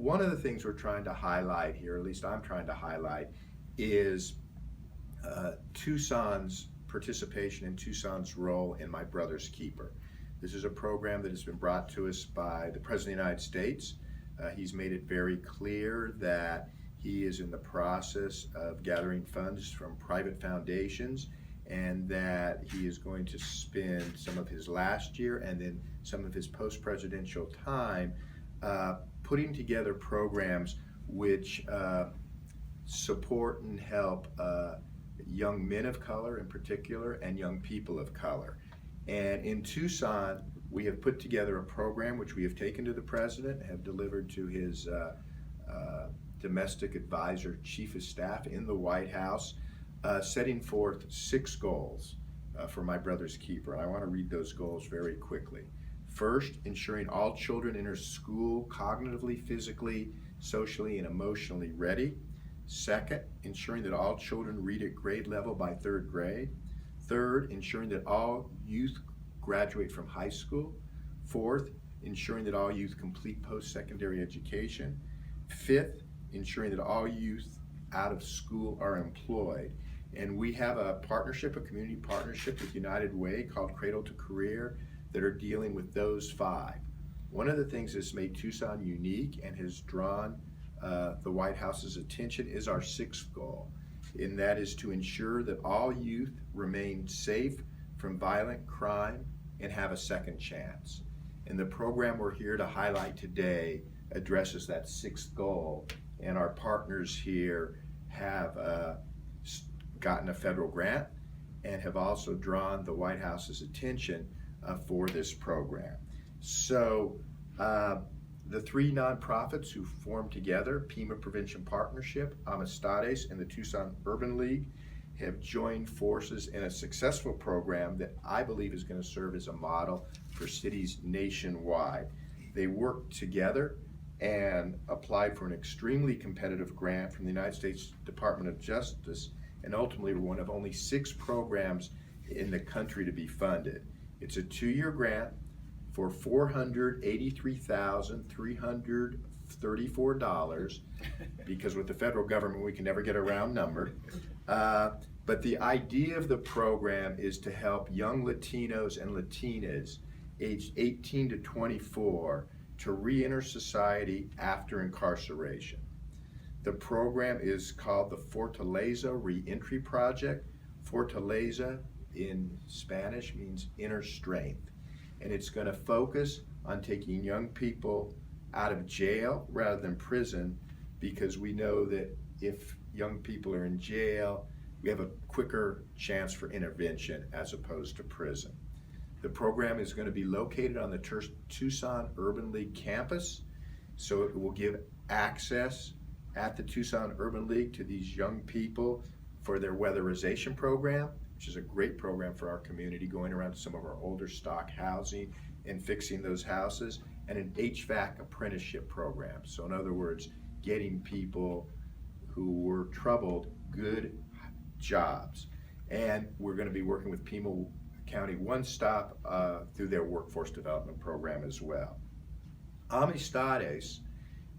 one of the things we're trying to highlight here, at least I'm trying to highlight, is Tucson's participation in Tucson's role in My Brother's Keeper. This is a program that has been brought to us by the President of the United States. He's made it very clear that he is in the process of gathering funds from private foundations, and that he is going to spend some of his last year and then some of his post-presidential time putting together programs which support and help young men of color in particular and young people of color. And in Tucson, we have put together a program which we have taken to the president, have delivered to his domestic advisor, chief of staff in the White House, setting forth 6 goals for My Brother's Keeper. And I want to read those goals very quickly. First, ensuring all children enter school cognitively, physically, socially, and emotionally ready. Second, ensuring that all children read at grade level by 3rd grade. Third, ensuring that all youth graduate from high school. Fourth, ensuring that all youth complete post-secondary education. Fifth, ensuring that all youth out of school are employed. And we have a partnership, a community partnership with United Way called Cradle to Career that are dealing with those 5. One of the things that's made Tucson unique and has drawn the White House's attention is our 6th goal, and that is to ensure that all youth remain safe from violent crime and have a second chance. And the program we're here to highlight today addresses that 6th goal, and our partners here have gotten a federal grant and have also drawn the White House's attention for this program. So the 3 nonprofits who formed together, Pima Prevention Partnership, Amistades, and the Tucson Urban League, have joined forces in a successful program that I believe is going to serve as a model for cities nationwide. They worked together and applied for an extremely competitive grant from the United States Department of Justice, and ultimately were one of only 6 programs in the country to be funded. It's a 2-year grant for $483,334, because with the federal government we can never get a round number. But the idea of the program is to help young Latinos and Latinas aged 18 to 24 to re-enter society after incarceration. The program is called the Fortaleza Re-Entry Project. Fortaleza in Spanish means inner strength. And it's going to focus on taking young people out of jail rather than prison, because we know that if young people are in jail, we have a quicker chance for intervention as opposed to prison. The program is going to be located on the Tucson Urban League campus, so it will give access at the Tucson Urban League to these young people for their weatherization program, which is a great program for our community, going around to some of our older stock housing and fixing those houses, and an HVAC apprenticeship program. So in other words, getting people who were troubled good jobs. And we're going to be working with Pima County One Stop through their workforce development program as well. Amistades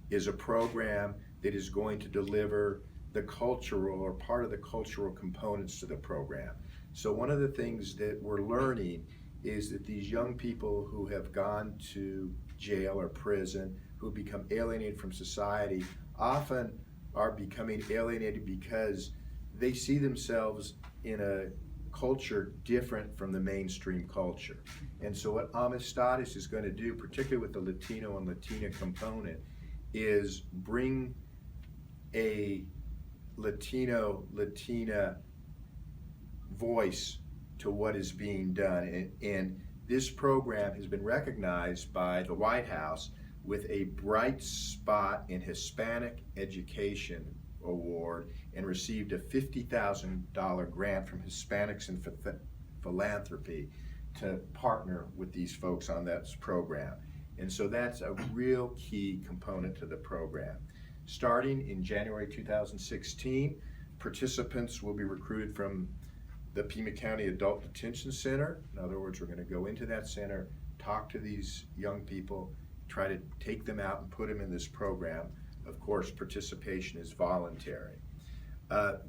is a program that is going to deliver the cultural, or part of the cultural components to the program. So one of the things that we're learning is that these young people who have gone to jail or prison, who have become alienated from society, often are becoming alienated because they see themselves in a culture different from the mainstream culture. And so what Amistades is going to do, particularly with the Latino and Latina component, is bring a Latina voice to what is being done. And this program has been recognized by the White House with a Bright Spot in Hispanic Education Award, and received a $50,000 grant from Hispanics in Philanthropy to partner with these folks on that program. And so that's a real key component to the program. Starting in January 2016, participants will be recruited from the Pima County Adult Detention Center. In other words, we're going to go into that center, talk to these young people, try to take them out and put them in this program. Of course, participation is voluntary.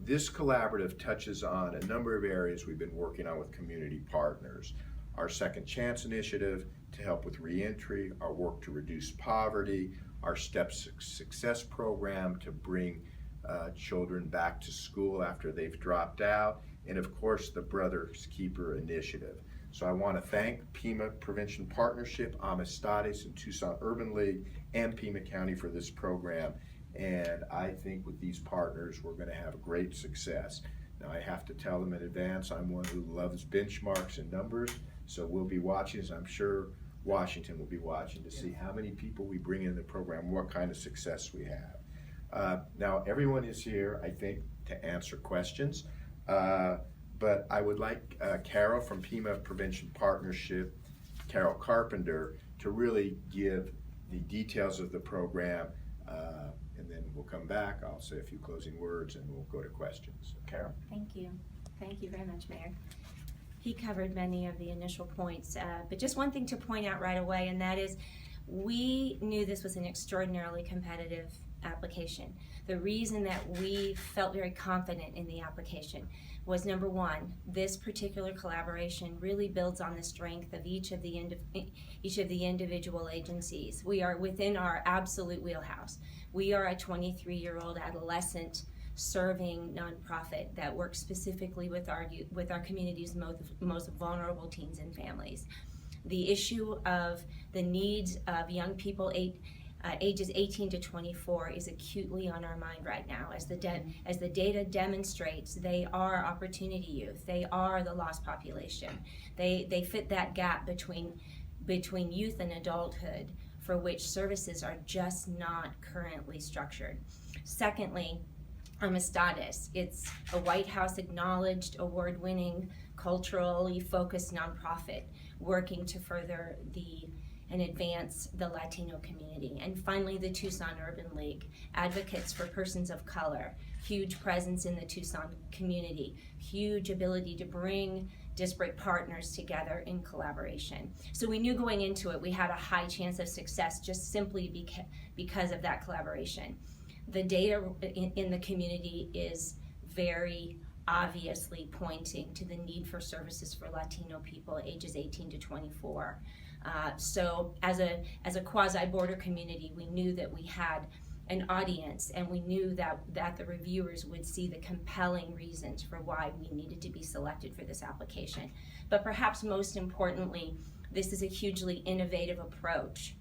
This collaborative touches on a number of areas we've been working on with community partners. Our Second Chance initiative to help with reentry, our work to reduce poverty, our Steps Success program to bring children back to school after they've dropped out, and of course the Brothers Keeper initiative. So I want to thank Pima Prevention Partnership, Amistades, and Tucson Urban League, and Pima County for this program. And I think with these partners, we're going to have great success. Now I have to tell them in advance, I'm one who loves benchmarks and numbers, so we'll be watching, as I'm sure Washington will be watching, to see how many people we bring in the program, what kind of success we have. Now everyone is here, I think, to answer questions. But I would like Carol from Pima Prevention Partnership, Carol Carpenter, to really give the details of the program, and then we'll come back. I'll say a few closing words and we'll go to questions. Carol? Thank you. Thank you very much, Mayor. He covered many of the initial points, but just one thing to point out right away, and that is we knew this was an extraordinarily competitive application. The reason that we felt very confident in the application was, number one, this particular collaboration really builds on the strength of each of the individual agencies. We are within our absolute wheelhouse. We are a 23-year-old adolescent serving nonprofit that works specifically with our community's most vulnerable teens and families. The issue of the needs of young people ages 18 to 24 is acutely on our mind right now. As the data demonstrates, they are opportunity youth. They are the lost population. They fit that gap between youth and adulthood, for which services are just not currently structured. Secondly, Amistades. It's a White House acknowledged, award-winning, culturally focused nonprofit working to further and advance the Latino community. And finally, the Tucson Urban League, advocates for persons of color, huge presence in the Tucson community, huge ability to bring disparate partners together in collaboration. So we knew going into it we had a high chance of success just simply because of that collaboration. The data in the community is very obviously pointing to the need for services for Latino people ages 18 to 24. So as a quasi-border community, we knew that we had an audience, and we knew that the reviewers would see the compelling reasons for why we needed to be selected for this application. But perhaps most importantly, this is a hugely innovative approach.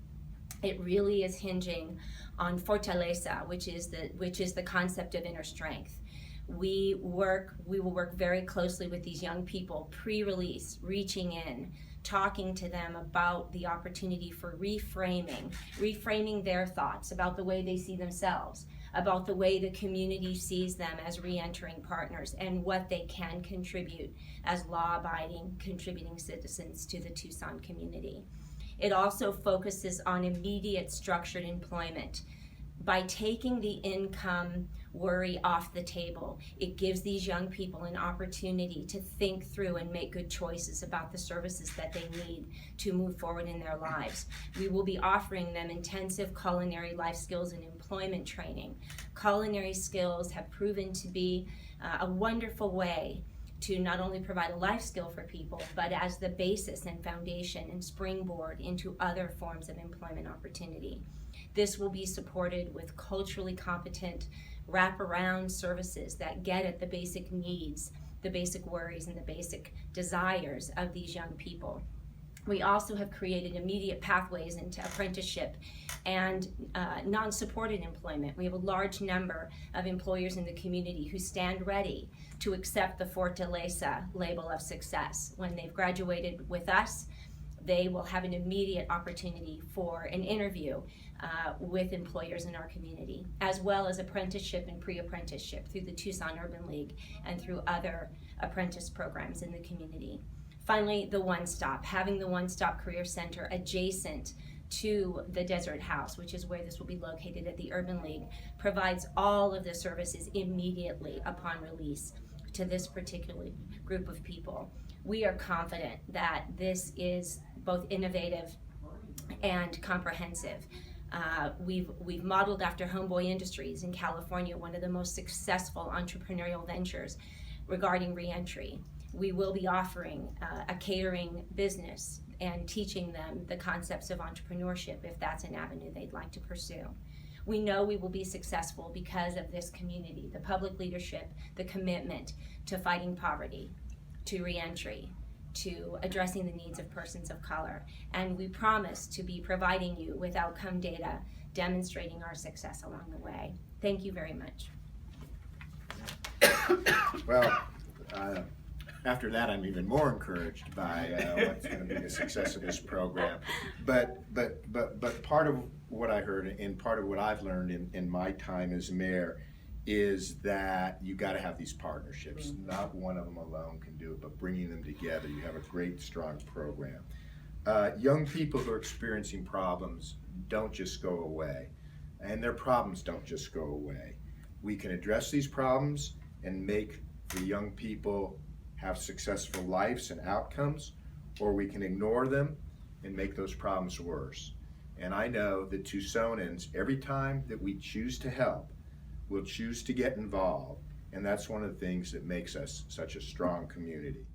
It really is hinging on Fortaleza, which is the concept of inner strength. We will work very closely with these young people pre-release, reaching in, talking to them about the opportunity for reframing their thoughts about the way they see themselves, about the way the community sees them as re-entering partners, and what they can contribute as law-abiding, contributing citizens to the Tucson community. It also focuses on immediate structured employment. By taking the income worry off the table, it gives these young people an opportunity to think through and make good choices about the services that they need to move forward in their lives. We will be offering them intensive culinary life skills and employment training. Culinary skills have proven to be a wonderful way to not only provide a life skill for people, but as the basis and foundation and springboard into other forms of employment opportunity. This will be supported with culturally competent wraparound services that get at the basic needs, the basic worries, and the basic desires of these young people. We also have created immediate pathways into apprenticeship and non-supported employment. We have a large number of employers in the community who stand ready to accept the Fortaleza label of success. When they've graduated with us, they will have an immediate opportunity for an interview with employers in our community, as well as apprenticeship and pre-apprenticeship through the Tucson Urban League and through other apprentice programs in the community. Finally, the one-stop, having the one-stop career center adjacent to the Desert House, which is where this will be located at the Urban League, provides all of the services immediately upon release to this particular group of people. We are confident that this is both innovative and comprehensive. We've modeled after Homeboy Industries in California, one of the most successful entrepreneurial ventures regarding reentry. We will be offering a catering business and teaching them the concepts of entrepreneurship if that's an avenue they'd like to pursue. We know we will be successful because of this community, the public leadership, the commitment to fighting poverty, to reentry, to addressing the needs of persons of color. And we promise to be providing you with outcome data demonstrating our success along the way. Thank you very much. Well, after that, I'm even more encouraged by what's going to be the success of this program. But part of what I heard and part of what I've learned in my time as mayor is that you got to have these partnerships. Not one of them alone can do it, but bringing them together, you have a great, strong program. Young people who are experiencing problems don't just go away, and their problems don't just go away. We can address these problems and make the young people have successful lives and outcomes, or we can ignore them and make those problems worse. And I know that Tucsonans, every time that we choose to help, we'll choose to get involved, and that's one of the things that makes us such a strong community.